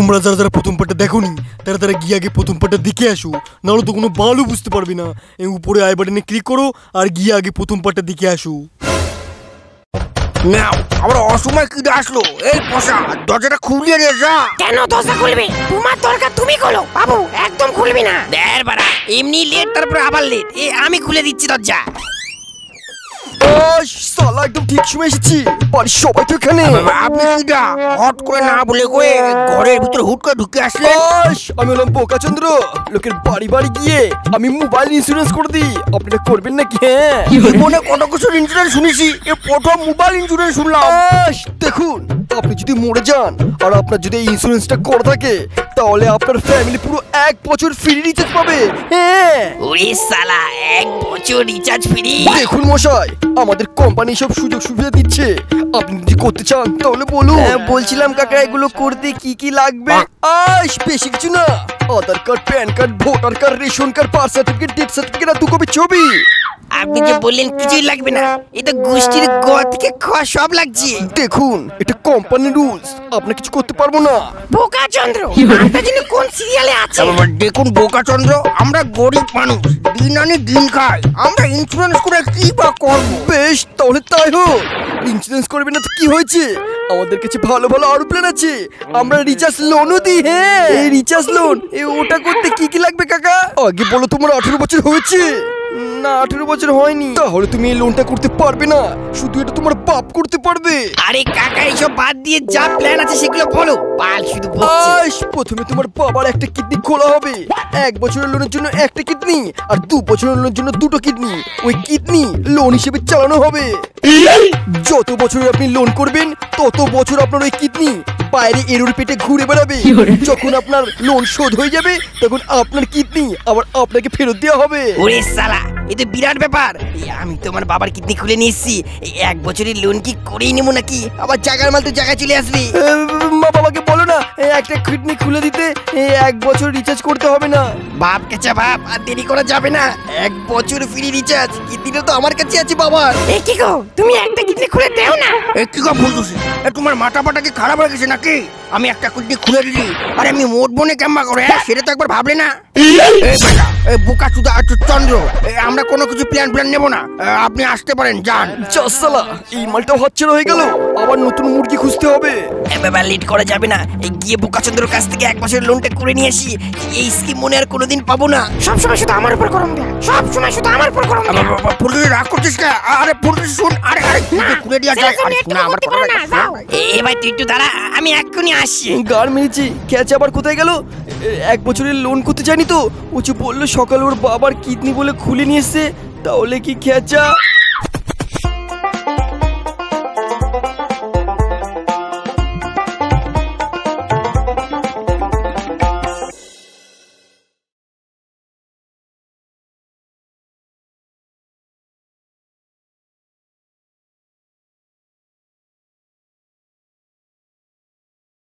তোমরা যারা যারা প্রথম পার্টটা দেখোনি তারা তারা গিয়ে আগে প্রথম পার্টটা দেখে আসো, নাহলে তো কোনো বালও বুঝতে পারবে না। এই উপরে আই বাটনে ক্লিক করো আর গিয়ে আগে প্রথম পার্টটা দেখে আসো। নাও আবার অসময় কি আসলো, এই পয়সা দরজাটা খুলিয়ে রে যা। কেন দরজা খুলবে? তোমার দরকার তুমি খোলো বাবু, একদম খুলবি না। দেড় বাড়া এমনি লেট তারপর আবার লেট, আমি খুলে দিচ্ছি দরজা। শালা একদম ঠিক সময় এসেছি, বাড়ির সবাই তো এখানে। আপনি কিটা হট করে না বলে কয়ে ঘরের ভিতরে হুট করে ঢুকে আসলেন? আমি হলাম বোকাচন্দ্র, লোকের বাড়ি বাড়ি গিয়ে আমি মোবাইল ইন্স্যুরেন্স করে দিই, আপনারা করবেন নাকি? হ্যাঁ, মনে কত কিছুর ইন্স্যুরেন্স শুনেছি, এ প্রথম মোবাইল ইন্স্যুরেন্স শুনলাম। দেখুন, আপনি যদি মরে যান আর আপনার যদি এই ইন্স্যুরেন্সটা করা থাকে তাহলে আপনার ফ্যামিলি পুরো 1 বছর ফ্রি রিচার্জ পাবে। হ্যাঁ, ওরে শালা 1 বছর রিচার্জ ফ্রি? দেখুন মশাই, আমাদের কোম্পানি সব সুযোগ সুবিধা দিচ্ছে, আপনি যদি করতে চান তাহলে বলুন। বলছিলাম কাকা, এগুলো করতে কি কি লাগবে? বেশি কিছু না, Aadhaar card, PAN card, voter card, ration card, birth certificate, death certificate আর 2 কপি ছবি। আপনি যে বললেন কিছুই লাগবে না, এটা গোষ্ঠীর গোয়া থেকে খাওয়া সব লাগছে। দেখুন, এটা কোম্পানির রুলস, আপনি কিছু করতে পারবো না। বোকাচন্দ্র, আমরা জানি কোন সিরিয়ালে আছে। দেখুন বোকাচন্দ্র, আমরা গরিব মানুষ, দিন আনি দিন খাই, আমরা ইন্স্যুরেন্স করে কি বা করবো? বেশ, তাহলে তাই হোক। ইন্স্যুরেন্স করবেন না তো কি হয়েছে, আমাদের কাছে ভালো ভালো আরো প্ল্যান আছে, আমরা রিচার্জ লোনও দিই। হ্যাঁ, এই রিচার্জ লোন, ওটা করতে কি কি লাগবে কাকা? আগে বলো, তোমার 18 বছর হয়েছে? না, 18 বছর হয়নি। তাহলে তুমি এই লোনটা করতে পারবে না, শুধু এটা তোমার বাপ করতে পারবে। আরে কাকা, এইসব বাদ দিয়ে যা প্ল্যান আছে সেগুলো বলো, পাল শুধু বলছি। প্রথমে তোমার বাবার একটা কিডনি খোলা হবে, 1 বছরের লোনের জন্য একটা কিডনি, আর 2 বছরের লোনের জন্য 2টো কিডনি। ওই কিডনি লোন হিসেবে চালানো হবে। যত বছর আপনি লোন করবেন তত বছর আপনার ওই কিডনি বাইরে এরোর পেটে ঘুরে বেড়াবে। যখন আপনার লোন শোধ হয়ে যাবে তখন আপনার কিডনি আবার আপনাকে ফেরত দেওয়া হবে। ওরে শালা, এ তো বিরাট ব্যাপার। আমি তোমার বাবার কিডনি খুলে নিয়ে এসেছি, 1 বছরের লোন কি করেই নেবো নাকি? আবার জায়গার মাল তো জায়গায় চলে আসবি। মা বাবাকে বলো না একটা কিডনি খুলে দিতে, 1 বছর রিচার্জ করতে হবে না। বাপ কেচা বাপ, আর দেরি করা যাবে না, 1 বছর ফ্রি রিচার্জ। কিডনিটা তো আমার কাছে আছে বাবার। এ কি গো, তুমি একটা কিডনি খুলে দেও না। এ কি গো বলছিস? তোমার মাথা পাটা কি খারাপ হয়ে গেছে নাকি? আমি একটা কিডনি খুলে দিলি, আরে আমি মোট বনে কেমবা করে, সেটা তো একবার ভাবলে না? এই বেটা, এই বোকা চুদা চন্দ্র, আমরা কোনো কিছু প্ল্যান নেব না, আপনি আসতে পারেন, যান। চাষালা, এই মালটাও হাতছাড়া হয়ে গেল, আবার নতুন মুরগি খুঁজতে হবে। এবার লেট করা যাবে না, এই গিয়ে বোকাচন্দ্রের কাছ থেকে 1 বছরের লোনটা করে নিয়ে আসি। এই স্কিম মনে আর কোনোদিন পাবো না। সব সময় শুধু আমার উপর গরম দেয়, সব সময় শুধু আমার উপর গরম দেয়। পুলিশ রাগ করছিস কে? আরে পুলিশ শুন, আরে খুলে দিয়া যায়। না, আমার কথা এবার তুই একটু দাঁড়া, আমি এক্ষুনি আসছি। গার মেরেছি, খেঁচে আবার কোথায় গেল? 1 বছরের লোন করতে জানি তো, ও যে বললো সকালে ওর বাবার কিডনি বলে খুলে নিয়ে এসছে, তাহলে কি খেঁচা